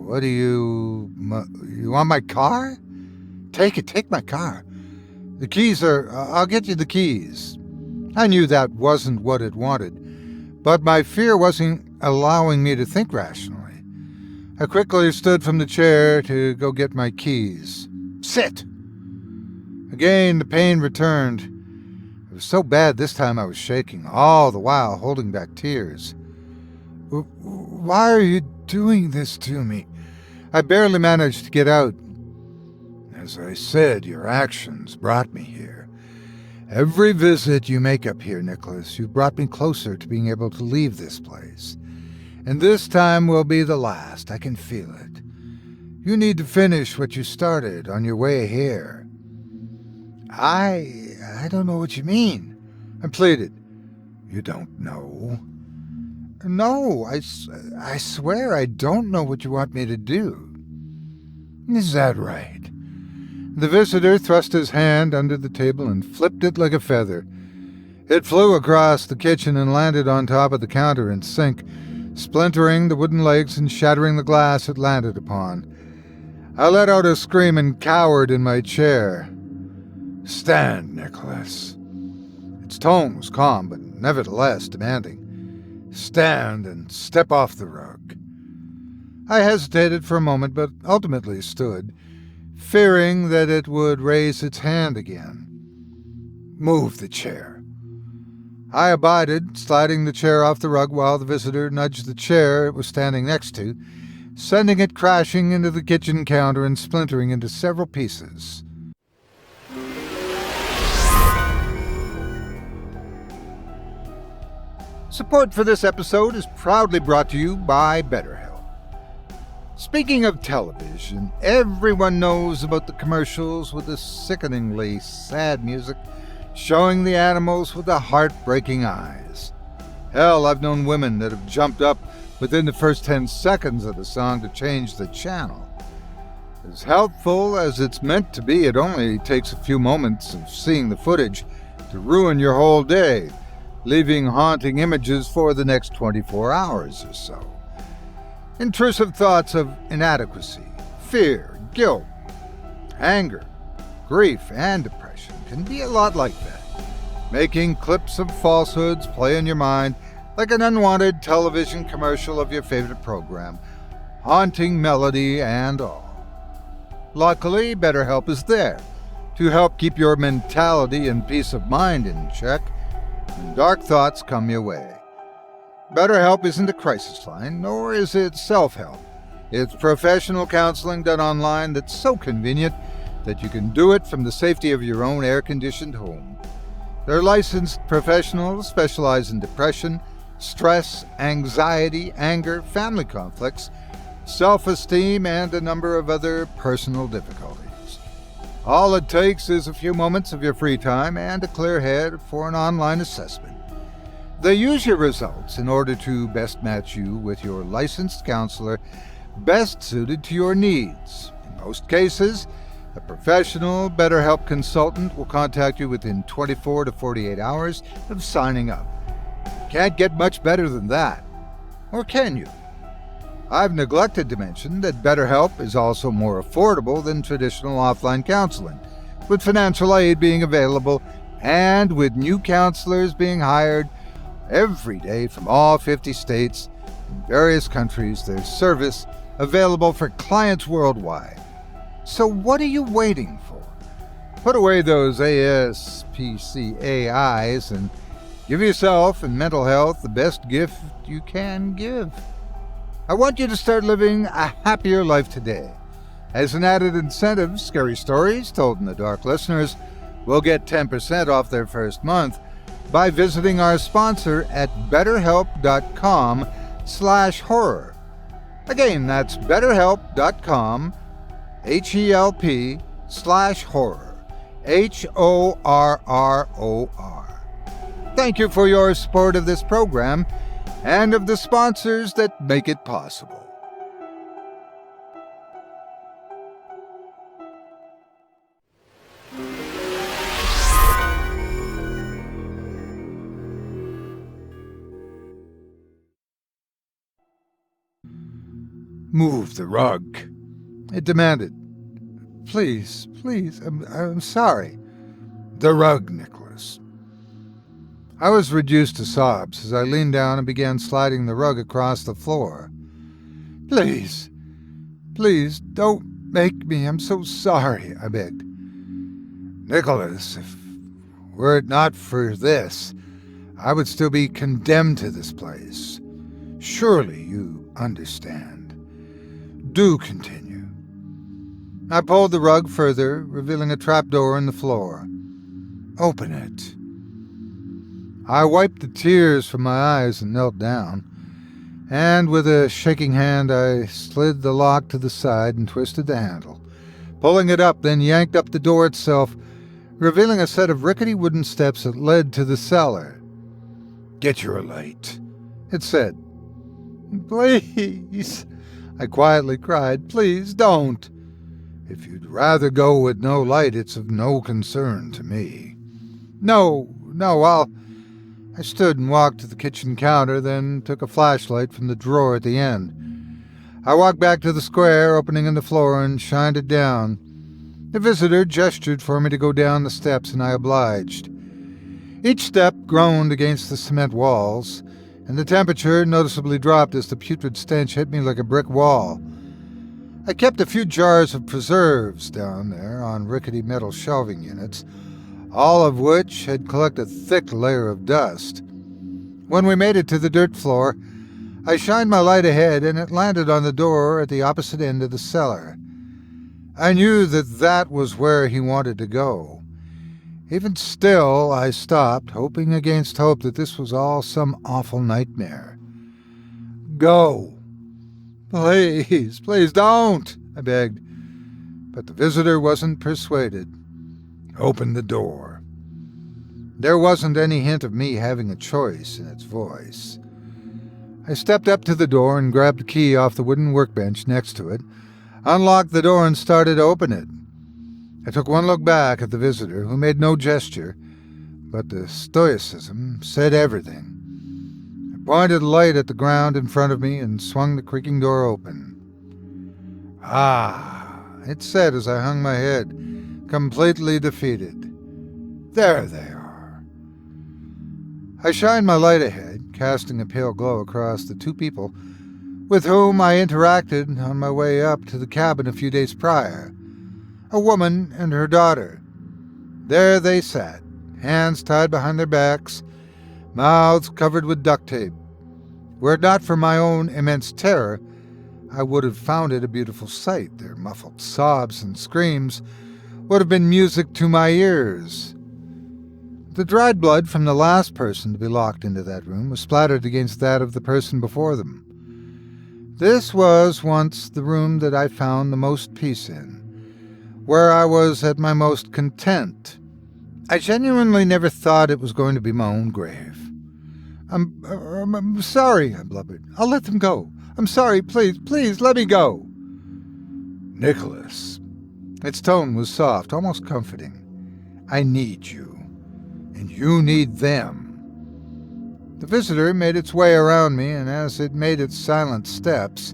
What do you want my car? Take my car. The keys are... I'll get you the keys. I knew that wasn't what it wanted, But my fear wasn't allowing me to think rationally. I quickly stood from the chair to go get my keys. Sit! Again, the pain returned. It was so bad this time I was shaking, all the while holding back tears. Why are you doing this to me? I barely managed to get out. As I said, your actions brought me here. Every visit you make up here, Nicholas, you've brought me closer to being able to leave this place. And this time will be the last. I can feel it. You need to finish what you started on your way here. I don't know what you mean, I pleaded. You don't know? No, I swear I don't know what you want me to do. Is that right? The visitor thrust his hand under the table and flipped it like a feather. It flew across the kitchen and landed on top of the counter and sink, splintering the wooden legs and shattering the glass it landed upon. I let out a scream and cowered in my chair. Stand, Nicholas. Its tone was calm, but nevertheless demanding. Stand and step off the rug. I hesitated for a moment, but ultimately stood, fearing that it would raise its hand again. Move the chair. I abided, sliding the chair off the rug while the visitor nudged the chair it was standing next to, sending it crashing into the kitchen counter and splintering into several pieces. Support for this episode is proudly brought to you by BetterHelp. Speaking of television, everyone knows about the commercials with the sickeningly sad music showing the animals with the heartbreaking eyes. Hell, I've known women that have jumped up within the first 10 seconds of the song to change the channel. As helpful as it's meant to be, it only takes a few moments of seeing the footage to ruin your whole day, leaving haunting images for the next 24 hours or so. Intrusive thoughts of inadequacy, fear, guilt, anger, grief, and depression can be a lot like that, making clips of falsehoods play in your mind like an unwanted television commercial of your favorite program, haunting melody and all. Luckily, BetterHelp is there to help keep your mentality and peace of mind in check when dark thoughts come your way. BetterHelp isn't a crisis line, nor is it self-help. It's professional counseling done online that's so convenient that you can do it from the safety of your own air-conditioned home. Their licensed professionals specialize in depression, stress, anxiety, anger, family conflicts, self-esteem, and a number of other personal difficulties. All it takes is a few moments of your free time and a clear head for an online assessment. They use your results in order to best match you with your licensed counselor best suited to your needs. In most cases, a professional BetterHelp consultant will contact you within 24 to 48 hours of signing up. You can't get much better than that. Or can you? I've neglected to mention that BetterHelp is also more affordable than traditional offline counseling, with financial aid being available and with new counselors being hired every day from all 50 states and various countries. There's service available for clients worldwide. So what are you waiting for? Put away those ASPCAIs and give yourself and mental health the best gift you can give. I want you to start living a happier life today. As an added incentive, Scary Stories Told in the Dark listeners will get 10% off their first month by visiting our sponsor at betterhelp.com/horror. Again, that's betterhelp.com, HELP/horror, HORROR. Thank you for your support of this program and of the sponsors that make it possible. Move the rug, it demanded. Please, I'm sorry. The rug, Nicholas. I was reduced to sobs as I leaned down and began sliding the rug across the floor. Please, please, don't make me. I'm so sorry, I begged. Nicholas, if were it not for this, I would still be condemned to this place. Surely you understand. Do continue. I pulled the rug further, revealing a trapdoor in the floor. Open it. I wiped the tears from my eyes and knelt down, and with a shaking hand I slid the lock to the side and twisted the handle, pulling it up, then yanked up the door itself, revealing a set of rickety wooden steps that led to the cellar. Get your light, it said. Please, I quietly cried, please don't. If you'd rather go with no light, it's of no concern to me. No, I stood and walked to the kitchen counter, then took a flashlight from the drawer at the end. I walked back to the square opening in the floor and shined it down. The visitor gestured for me to go down the steps, and I obliged. Each step groaned against the cement walls, and the temperature noticeably dropped as the putrid stench hit me like a brick wall. I kept a few jars of preserves down there on rickety metal shelving units, all of which had collected a thick layer of dust. When we made it to the dirt floor, I shined my light ahead, and it landed on the door at the opposite end of the cellar. I knew that was where he wanted to go. Even still, I stopped, hoping against hope that this was all some awful nightmare. Go. Please, please don't, I begged. But the visitor wasn't persuaded. Open the door. There wasn't any hint of me having a choice in its voice. I stepped up to the door and grabbed the key off the wooden workbench next to it, unlocked the door and started to open it. I took one look back at the visitor, who made no gesture, but the stoicism said everything. I pointed a light at the ground in front of me and swung the creaking door open. Ah, it said as I hung my head, completely defeated. There they are. I shined my light ahead, casting a pale glow across the two people with whom I interacted on my way up to the cabin a few days prior. A woman and her daughter. There they sat, hands tied behind their backs, mouths covered with duct tape. Were it not for my own immense terror, I would have found it a beautiful sight. Their muffled sobs and screams would have been music to my ears. The dried blood from the last person to be locked into that room was splattered against that of the person before them. This was once the room that I found the most peace in, where I was at my most content. I genuinely never thought it was going to be my own grave. I'm sorry, I blubbered. I'll let them go. I'm sorry, please, let me go. Nicholas. Its tone was soft, almost comforting. I need you, and you need them. The visitor made its way around me, and as it made its silent steps,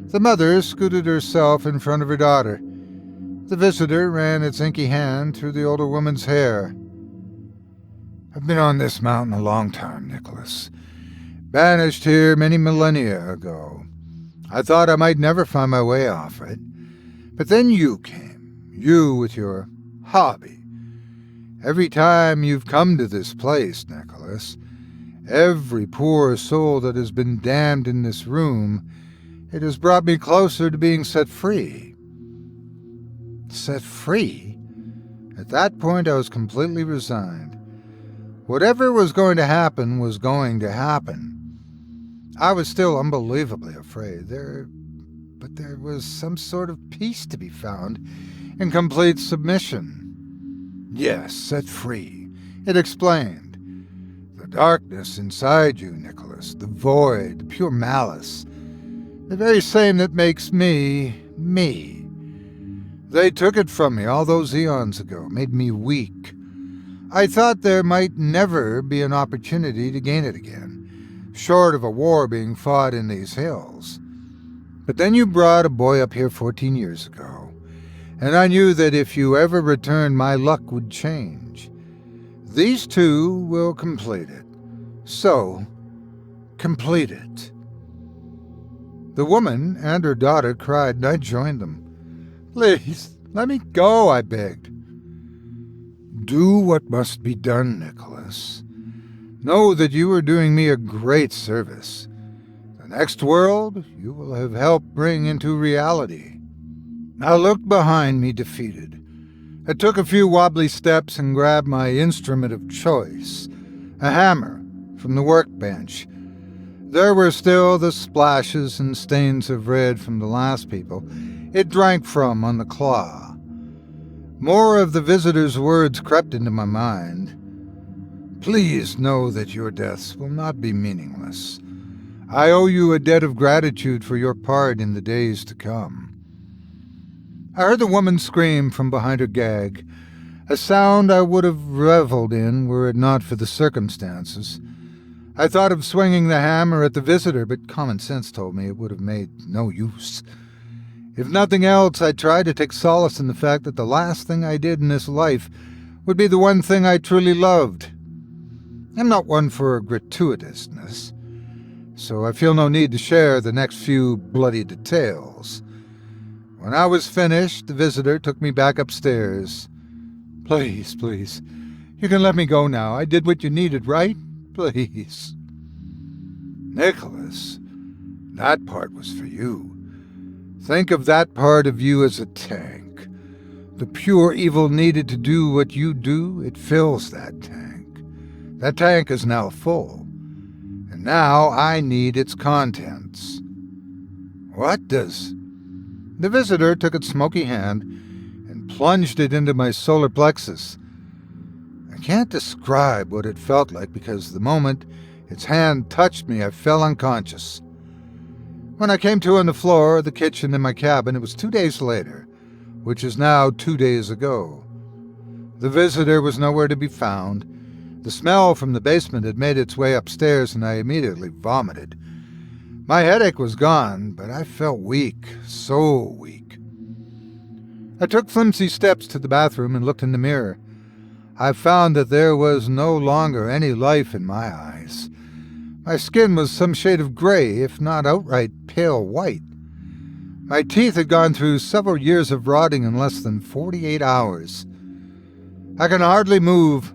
the mother scooted herself in front of her daughter. The visitor ran its inky hand through the older woman's hair. I've been on this mountain a long time, Nicholas. Banished here many millennia ago. I thought I might never find my way off it. But then you came, you with your hobby. Every time you've come to this place, Nicholas, every poor soul that has been damned in this room, it has brought me closer to being set free. Set free? At that point I was completely resigned. Whatever was going to happen was going to happen. I was still unbelievably afraid, but there was some sort of peace to be found in complete submission. Yes, set free, it explained. The darkness inside you, Nicholas, the void, the pure malice, the very same that makes me, me. They took it from me all those eons ago, made me weak. I thought there might never be an opportunity to gain it again, short of a war being fought in these hills. But then you brought a boy up here 14 years ago, and I knew that if you ever returned, my luck would change. These two will complete it. So, complete it. The woman and her daughter cried, and I joined them. Please, let me go, I begged. Do what must be done, Nicholas. Know that you are doing me a great service. The next world you will have helped bring into reality. I looked behind me defeated. I took a few wobbly steps and grabbed my instrument of choice, a hammer, from the workbench. There were still the splashes and stains of red from the last people it drank from on the claw. More of the visitor's words crept into my mind. Please know that your deaths will not be meaningless. I owe you a debt of gratitude for your part in the days to come. I heard the woman scream from behind her gag, a sound I would have reveled in were it not for the circumstances. I thought of swinging the hammer at the visitor, but common sense told me it would have made no use. If nothing else, I tried to take solace in the fact that the last thing I did in this life would be the one thing I truly loved. I'm not one for gratuitousness, so I feel no need to share the next few bloody details. When I was finished, the visitor took me back upstairs. Please, please, you can let me go now. I did what you needed, right? Please. Nicholas, that part was for you. Think of that part of you as a tank. The pure evil needed to do what you do, it fills that tank. That tank is now full. And now I need its contents. What does... The visitor took its smoky hand and plunged it into my solar plexus. I can't describe what it felt like because the moment its hand touched me, I fell unconscious. When I came to on the floor of the kitchen in my cabin, it was 2 days later, which is now 2 days ago. The visitor was nowhere to be found. The smell from the basement had made its way upstairs, and I immediately vomited. My headache was gone, but I felt weak, so weak. I took flimsy steps to the bathroom and looked in the mirror. I found that there was no longer any life in my eyes. My skin was some shade of gray, if not outright pale white. My teeth had gone through several years of rotting in less than 48 hours. I can hardly move.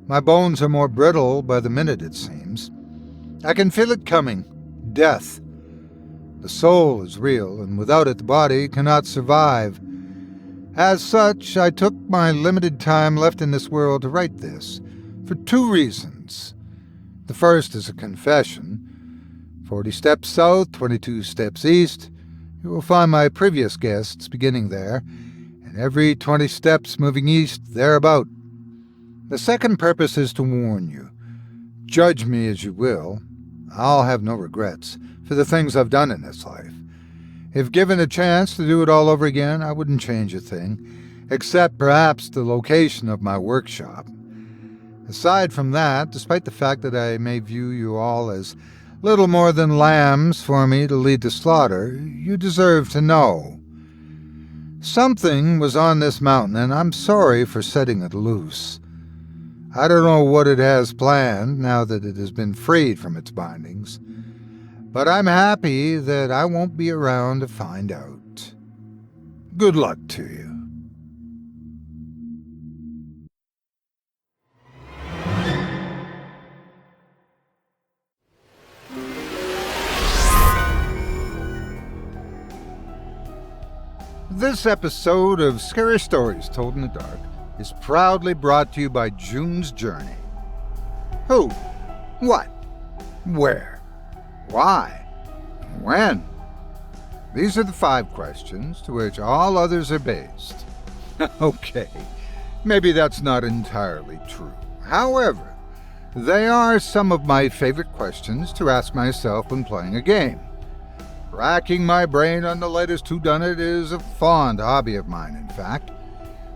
My bones are more brittle by the minute, it seems. I can feel it coming. Death. The soul is real, and without it the body cannot survive. As such, I took my limited time left in this world to write this, for 2 reasons. The first is a confession. 40 steps south, 22 steps east. You will find my previous guests beginning there, and every 20 steps moving east thereabout. The second purpose is to warn you. Judge me as you will. I'll have no regrets for the things I've done in this life. If given a chance to do it all over again, I wouldn't change a thing, except perhaps the location of my workshop. Aside from that, despite the fact that I may view you all as little more than lambs for me to lead to slaughter, you deserve to know. Something was on this mountain, and I'm sorry for setting it loose. I don't know what it has planned now that it has been freed from its bindings, but I'm happy that I won't be around to find out. Good luck to you. This episode of Scary Stories Told in the Dark is proudly brought to you by June's Journey. Who? What? Where? Why? When? These are the 5 questions to which all others are based. Okay, maybe that's not entirely true. However, they are some of my favorite questions to ask myself when playing a game. Racking my brain on the latest whodunit is a fond hobby of mine, in fact.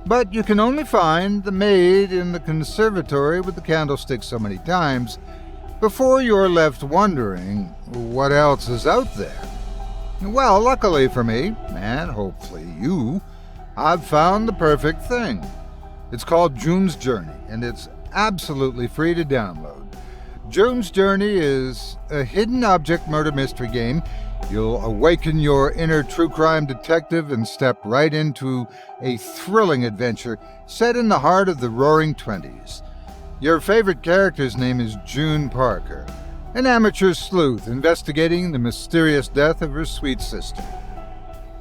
But you can only find the maid in the conservatory with the candlestick so many times before you're left wondering what else is out there. Well, luckily for me, and hopefully you, I've found the perfect thing. It's called June's Journey, and it's absolutely free to download. June's Journey is a hidden object murder mystery game. You'll awaken your inner true crime detective and step right into a thrilling adventure set in the heart of the Roaring Twenties. Your favorite character's name is June Parker, an amateur sleuth investigating the mysterious death of her sweet sister.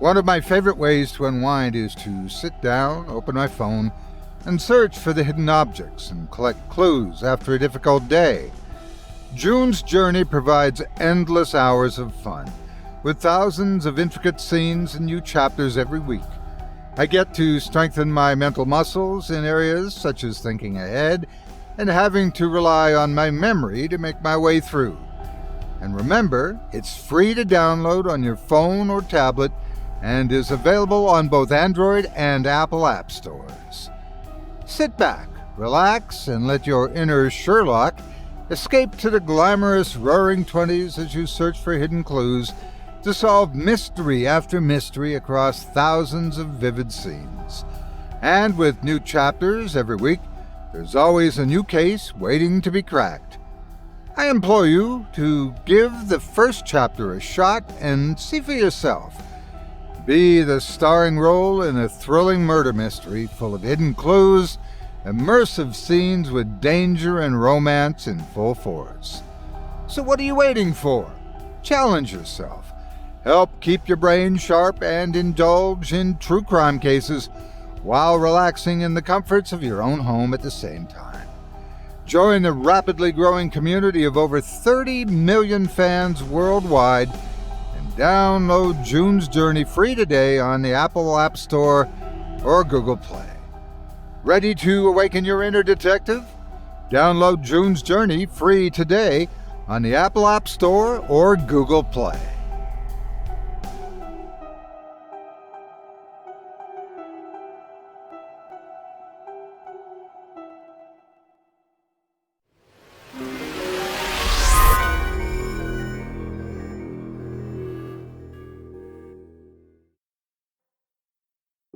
One of my favorite ways to unwind is to sit down, open my phone, and search for the hidden objects and collect clues after a difficult day. June's Journey provides endless hours of fun, with thousands of intricate scenes and new chapters every week. I get to strengthen my mental muscles in areas such as thinking ahead and having to rely on my memory to make my way through. And remember, it's free to download on your phone or tablet and is available on both Android and Apple app stores. Sit back, relax, and let your inner Sherlock escape to the glamorous Roaring Twenties as you search for hidden clues to solve mystery after mystery across thousands of vivid scenes. And with new chapters every week, there's always a new case waiting to be cracked. I implore you to give the first chapter a shot and see for yourself. Be the starring role in a thrilling murder mystery full of hidden clues, immersive scenes with danger and romance in full force. So what are you waiting for? Challenge yourself. Help keep your brain sharp and indulge in true crime cases while relaxing in the comforts of your own home at the same time. Join the rapidly growing community of over 30 million fans worldwide and download June's Journey free today on the Apple App Store or Google Play. Ready to awaken your inner detective? Download June's Journey free today on the Apple App Store or Google Play.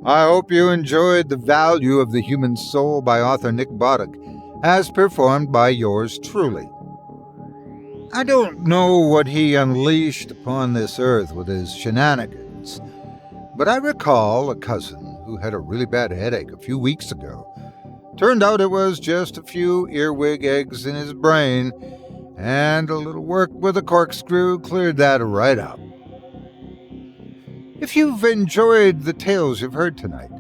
I hope you enjoyed The Value of the Human Soul by author Nick Botic, as performed by yours truly. I don't know what he unleashed upon this earth with his shenanigans, but I recall a cousin who had a really bad headache a few weeks ago. Turned out it was just a few earwig eggs in his brain, and a little work with a corkscrew cleared that right up. If you've enjoyed the tales you've heard tonight,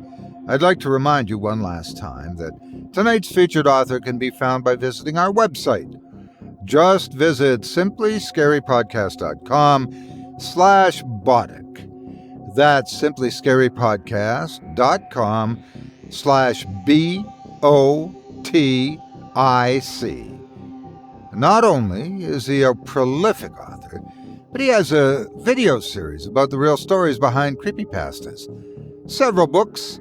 I'd like to remind you one last time that tonight's featured author can be found by visiting our website. Just visit simplyscarypodcast.com/Botic. That's simplyscarypodcast.com/BOTIC. Not only is he a prolific author, but he has a video series about the real stories behind creepypastas, several books,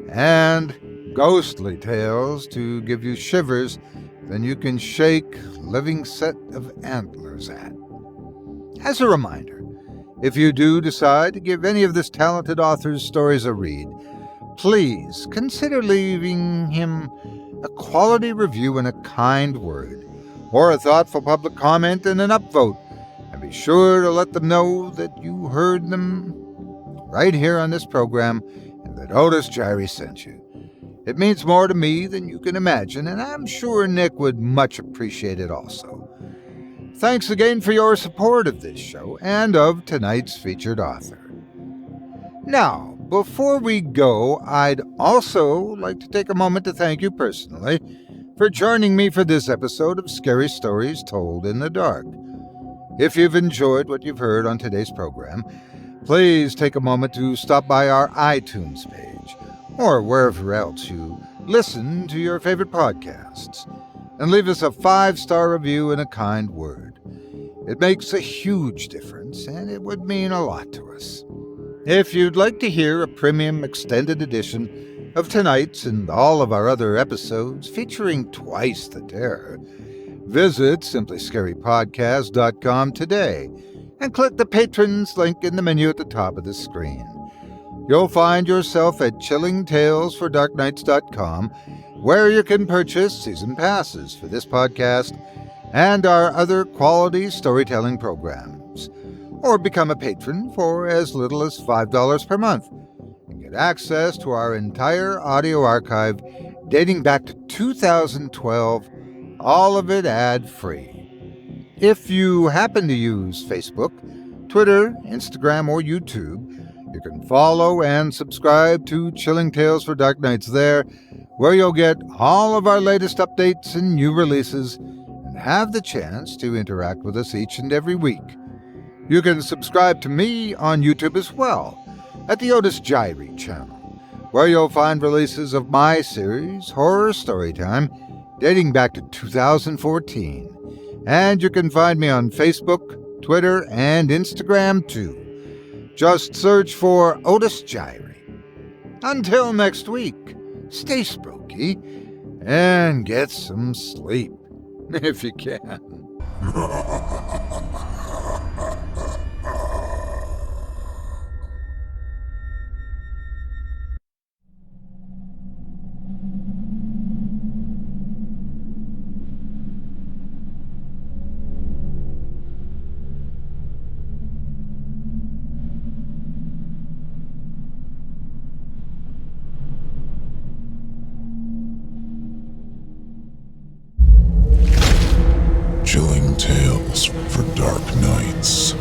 and ghostly tales to give you shivers then you can shake living set of antlers at. As a reminder, if you do decide to give any of this talented author's stories a read, please consider leaving him a quality review and a kind word, or a thoughtful public comment and an upvote. And be sure to let them know that you heard them right here on this program and that Otis Jiry sent you. It means more to me than you can imagine, and I'm sure Nick would much appreciate it also. Thanks again for your support of this show and of tonight's featured author. Now, before we go, I'd also like to take a moment to thank you personally for joining me for this episode of Scary Stories Told in the Dark. If you've enjoyed what you've heard on today's program, please take a moment to stop by our iTunes page, or wherever else you listen to your favorite podcasts, and leave us a 5-star review and a kind word. It makes a huge difference, and it would mean a lot to us. If you'd like to hear a premium extended edition of tonight's and all of our other episodes featuring twice the terror, visit simplyscarypodcast.com today and click the Patrons link in the menu at the top of the screen. You'll find yourself at chillingtalesfordarknights.com where you can purchase season passes for this podcast and our other quality storytelling programs, or become a patron for as little as $5 per month and get access to our entire audio archive dating back to 2012, all of it ad-free. If you happen to use Facebook, Twitter, Instagram, or YouTube, you can follow and subscribe to Chilling Tales for Dark Nights there, where you'll get all of our latest updates and new releases and have the chance to interact with us each and every week. You can subscribe to me on YouTube as well, at the Otis Jiry channel, where you'll find releases of my series, Horror Storytime, dating back to 2014. And you can find me on Facebook, Twitter, and Instagram too. Just search for Otis Jiry. Until next week, stay spooky and get some sleep, if you can. Chilling Tales for Dark Nights.